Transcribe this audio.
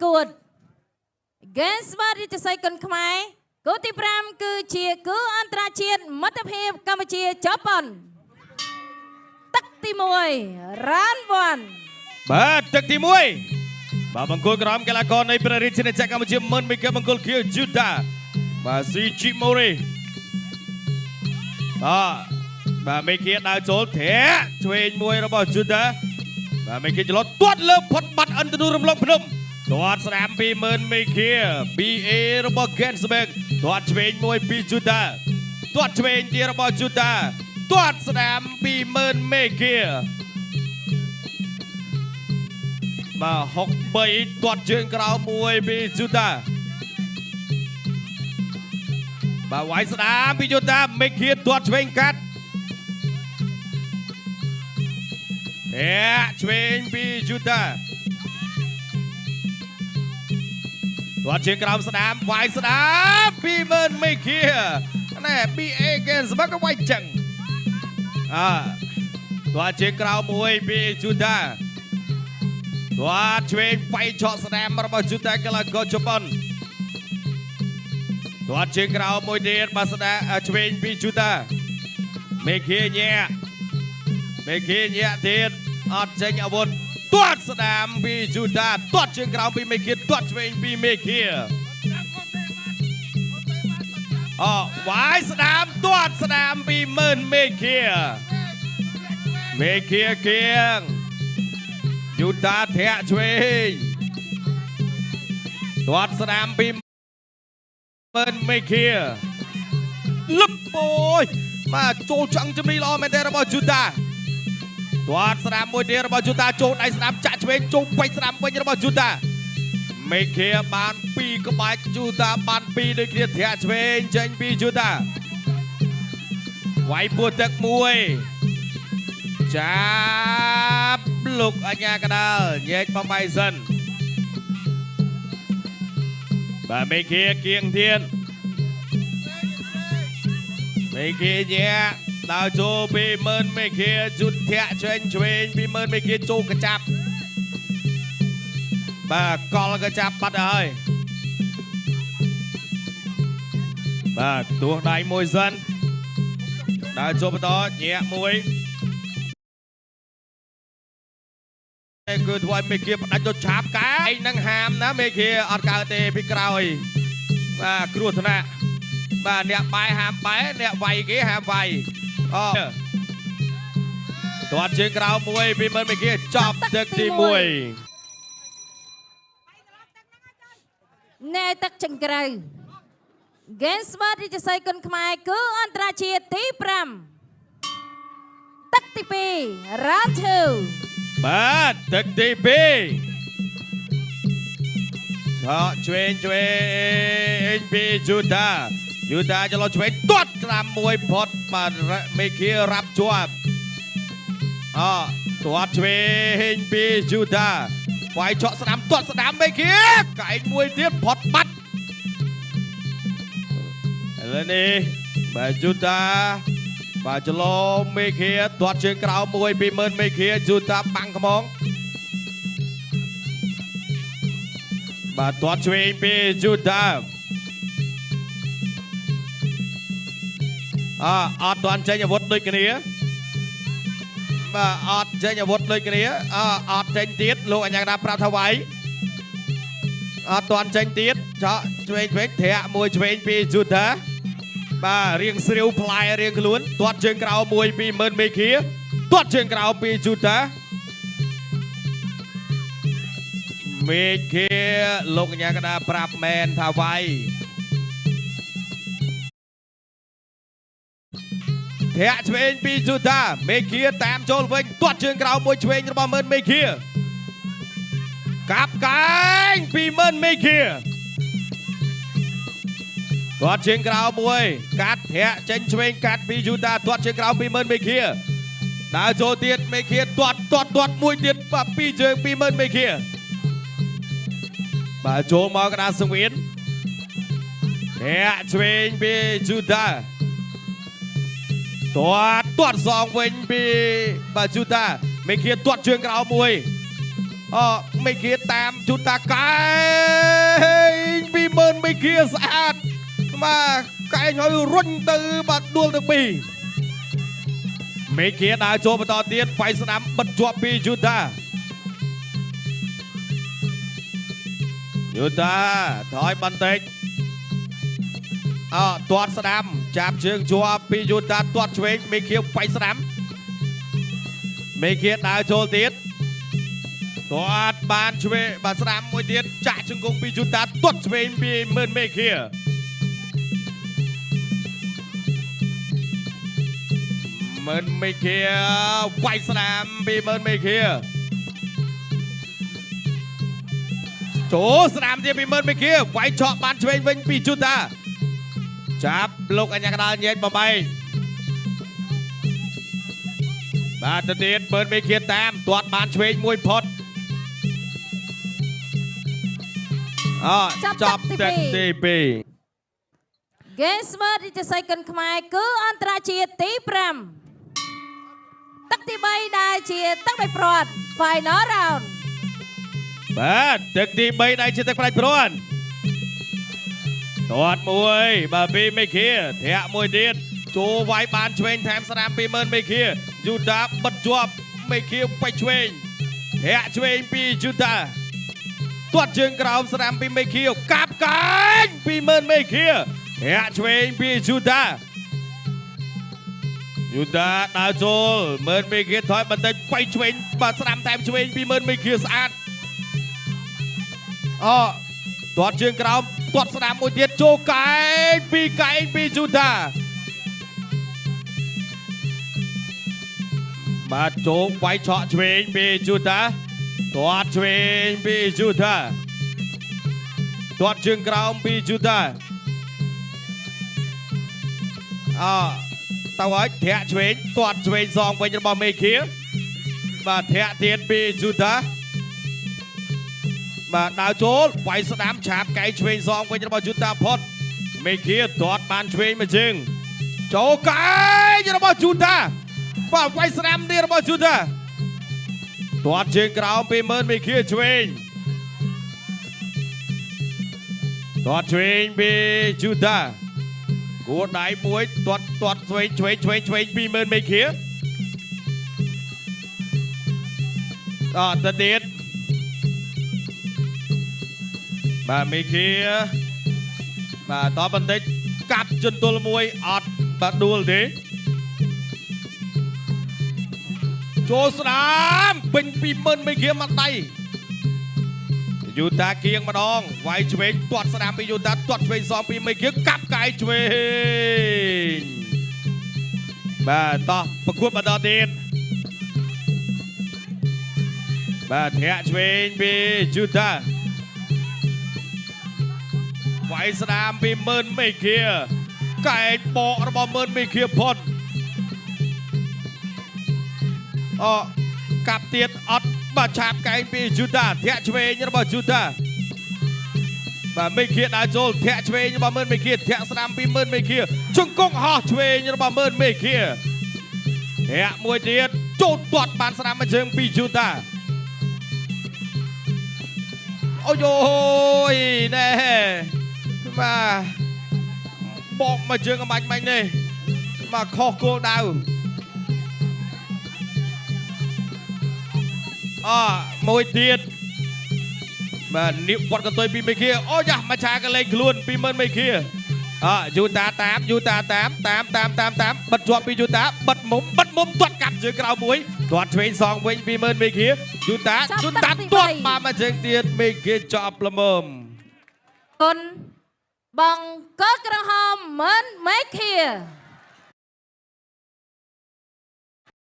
កួត Games បារីទៅសៃគុនខ្មែរគូទី5គឺជាគូអន្តរជាតិមិត្តភាពកម្ពុជាជប៉ុនទឹកទី1 Round 1បាទទឹកទី1បាទបង្គោលក្រមកីឡាករនៃព្រះរាជាណាចក្រកម្ពុជាមិនមានការបង្គោលខៀវយូតាបាទស៊ីជីម៉ូរីបាទមេគៀដើរចូលធាក់ឆ្វេងមួយរបស់យូតាបាទមេគៀច្រឡត់ទាត់លើផុតបាត់អិនទៅរំលងភ្នំទាត់ស្ដាម20000មេគៀ BA របស់ Gensberg ទាត់ឆ្វេងមួយពីយូតាទាត់ឆ្វេងទៀតរបស់យូតាទាត់ស្ដាម20000មេគៀបាទ63ទាត់ជើងក្រោមមួយពីយូតាបាទវាយស្ដាមពីយូតាមេគៀទាត់ឆ្វេងកាត់ឆ្វេងពីយូតាទាត់ជើងក្រោមស្ដាមវាយស្ដាម20000មេគៀណែ BA Gensberg ក៏វាយចឹងទាត់ជើងក្រោមមួយពីយូតាទាត់ឆ្វេងវាយឆក់ស្ដាមរបស់យូតាកីឡាករជប៉ុនទាត់ជើងក្រោមមួយទៀតបាទស្ដាឆ្វេងពីយូតាមេគៀញាក់ទៀតអត់ចេញអាវុធទាត់ស្ដាមពីយូតាទាត់ជើងក្រោមពីមេគៀទាត់ឆ្វេងពីមេគៀវាយស្ដាមទាត់ស្ដាមពី20000មេគៀគៀងយូតាធាក់ឆ្វេងទាត់ស្ដាមពី20000មេគៀលឹបអូយបាទចូលចង់ជំនីល្អមែនទេរបស់យូតាទាត់ស្ដាមមួយទៀតរបស់យូតាចូលដៃស្ដាមចាក់ឆ្វេងចូលពេញស្ដាមវិញរបស់យូតាមេឃាបាន2ក្បាច់យូតាបាន2ដូចគ្នាធាក់ឆ្វេងចេញពីយូតាវាយពោះទឹកមួយចាប់លោកអញ្ញាកដាលញែកបំបីសិនបាទមេឃាគៀងធានមេឃាញាដើរចូល20000មេឃាជុតធាក់ចេញឆ្វេង20000មេឃាចូលកចាប់បាទកលកចាប់បាត់ហើយបាទទួងដៃមួយសិនដើរចូលបន្តញាក់មួយគឺធ្វើឲ្យមេឃាផ្ដាច់ទៅឆាបកាយនឹងហាមណាមេឃាអត់កើតទេពីក្រោយបាទគ្រោះថ្នាក់បាទអ្នកបាយហាមបាយអ្នកវាយគេហាមវាយទាត់ជើងក្រោមមួយ20000មេឃាចប់ទឹកទី1ណែទឹកចង្ក្រៅ Games បារីទៅសៃគុនខ្មែរគឺអន្តរជាតិទី5ទឹកទី2 Round 2បាទទឹកទី2ឆក់ឆ្វេងពីយូតាចលោឆ្វេងទាត់ក្រាមមួយផុតបាទមេឃារ៉ាប់ជាប់ទាត់ឆ្វេងពីយូតាវាយឆក់ស្ដាំទាត់ស្ដាំមេឃាកែងមួយទៀតផុតបាត់ឥឡូវនេះបាទយូតាបាទចលោមេឃាទាត់ជើងក្រោមមួយ20000មេឃាយូតាបាំងខ្មងបាទទាត់ឆ្វេងពីយូតាអត់ទាន់ចេញអាវុធដូចគ្នាបាទអត់ចេញអាវុធដូចគ្នាអត់ចេញទៀតលោកអញ្ញាកដាប្រាប់ថាវាយអត់ទាន់ចេញទៀតចកឆ្វេងធាក់មួយឆ្វេងពីយូតាបាទរៀងស្រាវផ្លែរៀងខ្លួនទាត់ជើងក្រោមមួយ20000មេឃាទាត់ជើងក្រោមពីយូតាមេឃាលោកអញ្ញាកដាប្រាប់មែនថាវាយធាក់ឆ្វេងពីយូតាមេឃាតាមចូលវិញទាត់ជើងក្រោមមួយឆ្វេងរបស់20000មេឃាកាប់កែង20000មេឃាទាត់ជើងក្រោមមួយកាត់ធាក់ចេញឆ្វេងកាត់ពីយូតាទាត់ជើងក្រោម20000មេឃាដើរចូលទៀតមេឃាទាត់មួយទៀតពីជើង20000មេឃាបាទចូលមកកណ្ដាលសង្វៀនធាក់ឆ្វេងពីយូតាទាត់សងវិញពីបាទយូតាមេឃាទាត់ជើងក្រោមមួយ ไม่เกียตามจุดตากายปีเมินไม่เกียสะอาดมาไก่หอยรุ่นตือบัดดวงตะปีไม่เกียได้โจมต่อเตียนไฟสนามบรรจวบปีจุดายูตาถอยบันเทกตัวสนามจับเชิงจัวปียูตาตัวเชงไม่เกียไฟสนามไม่เกียได้โจเตียนตัวบานช่วยบานสนามมวยเตียนจ่าเชิงกงปียูตาตัวเชงปีเมินไม่เกียเมินไม่เกียไฟสนามปีเมินไม่เกียโจสนามเดียปีเมินไม่เกียไฟเฉาะบานช่วยเวงปีจุดาจับลูกอัญญากระดานเย็นมาไปบาตเตียนเมินไม่เกียแต้มตัวบานช่วยมวยพดจับเต็มทีปีเกมส์มาริจะใส่กันขมายคืออันตราเชียตีพรมตักที่ใบได้เชียตั้งไปปลอดไฟนอราวน์ตึกที่ใบได้เชียตั้งไปปลอดตอดมวยบาปีไม่เคียเทะมวยเดียดโจไว้บานช่วยแถมสนามปีเมินไม่เคียยูดาบัดจวบไม่เคียไปช่วยเทะช่วยปียูดาตัวเชิงกราวสนามปีไม่เคียกับกันปีเมินไม่เคียเทะช่วยปียูดายูดาดาวโจเมินไม่เคียถอยบันเทิงไปช่วยบานสนามแถมช่วยปีเมินไม่เคียสะอาดตัวเชิงกราวตัวสนามมวยเดียดโจไก่ปีจูดามาโจไว้เฉาะเชงปีจูดาตัวเชงปีจูดาตัวเชิงกราวปีจูดาตัวเทะเชงตัวเชงซองไปจะบอลไม่เขียมาเทะเทียนปีจูดามาดาวโจไฟสนามฉาบไก่เชงซองไปจะบอลจุดตาพดไม่เคียตอดบานเชงมาจึงโจไก่จะบอลจุดตาว่าไฟสนามเดียร์บอลจุดตาตอดเชิงกราวปีเมินไม่เคียเชงตอดเชงปีจุดตากูได้มวยตอดเชงปีเมินไม่เคียตะเดียดมาไม่เคียมาต่อบันเทิงกัดจนตัวมวยอัดบัดดูลดีโจสนามเป็นปีเมินไม่เคียมาไตยูตาเกียงมาดองไว้เชงตรวจสนามไปยูตาตรวจเชง2 ปีไม่เคียกับไก่เชงมาต่อประกวดมาต่อเดียนมาเทะเชงปียูตาไว้สนามปีเมินไม่เคียไก่ปอระบเมินไม่เคียพ่นกับเตียนอัดมาฉาบไก่ปีจูดาเทะเชงระบจูดามาไม่เคียดาโจเทะเชงระบเมินไม่เคียเทะสนามปีเมินไม่เคียจุงกงห่อเชงระบเมินไม่เคียเทะมวยเตียนโจตรวจบานสนามมาเชิงปีจูดาโอ้ยแน่มาบอกมาเจอกับมันนี่มาคอโกดาวมวยเตียดมานิ้วปอดกันตัวปีไม่เคียโอ้ยมาชากันเลยกลุ่นปีมันไม่เคียยูตาตามบัดจวบปียูตาบัดมุมตัวกับเจอกราวมวยตัวเทรน2 เวงปีมันไม่เคียยูตาตัวมาเจอเตียดไม่เคียจอบละมุมคนบังก็กระหำเหมือนไม่เคีย